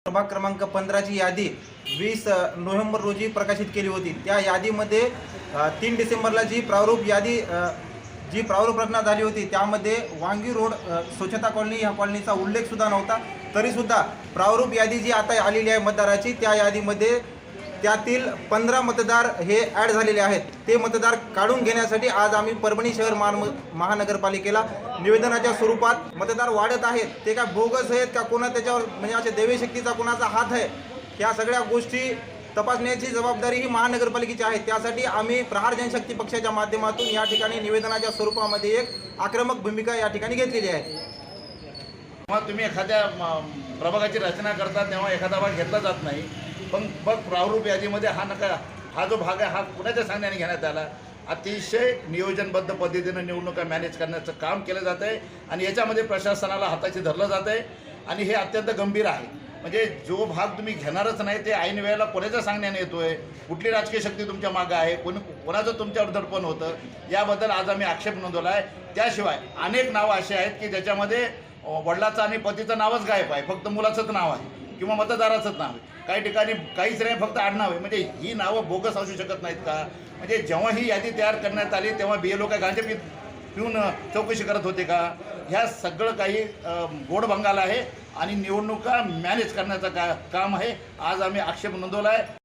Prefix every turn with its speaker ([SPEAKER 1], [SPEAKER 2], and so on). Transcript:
[SPEAKER 1] प्रभाग क्रमांक 15 ची यादी 20 नोव्हेंबर रोजी प्रकाशित केली होती। त्या यादीमध्ये 3 डिसेंबरला जी प्रारूप रचना झाली होती त्यामध्ये वांगी रोड स्वच्छता कॉलनी ह्या कॉलनीचा उल्लेख सुद्धा नव्हता। तरीसुद्धा प्रारूप यादी जी आता आलेली आहे मतदाराची, त्या यादीमध्ये त्यातील 15 मतदार हे ॲड झालेले आहेत। ते मतदार काढून घेण्यासाठी आज आम्ही परभणी शहर महानगरपालिकेला निवेदनाच्या स्वरूपात मतदार वाढत आहेत, ते काय बोगस आहेत का, कोणा त्याच्यावर म्हणजे असे दैवी शक्तीचा कोणाचा हात आहे, या सगळ्या गोष्टी तपासण्याची जबाबदारी ही महानगरपालिकेची आहे। त्यासाठी आम्ही प्रहार जनशक्ती पक्षाच्या माध्यमातून या ठिकाणी निवेदनाच्या स्वरूपामध्ये एक आक्रमक भूमिका या ठिकाणी घेतलेली आहे।
[SPEAKER 2] जेव्हा तुम्ही एखाद्या प्रभागाची रचना करता तेव्हा एखादा भाग घेतला जात नाही, पण प्रारूप यादीमध्ये हा जो भाग आहे हा कुणाच्या सांगण्याने घेण्यात आला। अतिशय नियोजनबद्ध पद्धतीनं निवडणुका मॅनेज करण्याचं काम केलं जातं आहे आणि याच्यामध्ये प्रशासनाला हाताशी धरलं जातं आहे आणि हे अत्यंत गंभीर आहे। म्हणजे जो भाग तुम्ही घेणारच नाही ते ऐन वेळेला कोणाच्या सांगण्याने येतोय, कुठली राजकीय शक्ती तुमच्या मागं आहे, कोणाचं तुमच्यावर दडपण होतं, याबद्दल आज आम्ही आक्षेप नोंदवला आहे। त्याशिवाय अनेक नावं अशी आहेत की ज्याच्यामध्ये वडिलाचं आणि पतीचं नावच गायब आहे, फक्त मुलाचंच नाव आहे किंवा मतदाराचंच नाव आहे। काही ठिकाणी काहीच नाही, फक्त आडनाव आहे। म्हणजे ही नावं बोगस असू शकत नाहीत का? म्हणजे जेव्हा ही यादी तयार करण्यात आली तेव्हा BLO काय गांजे पिऊन चौकशी करत होते का? ह्या सगळं काही गोडबंगाल आहे आणि निवडणुका मॅनेज करण्याचं काम आहे। आज आम्ही आक्षेप नोंदवला आहे।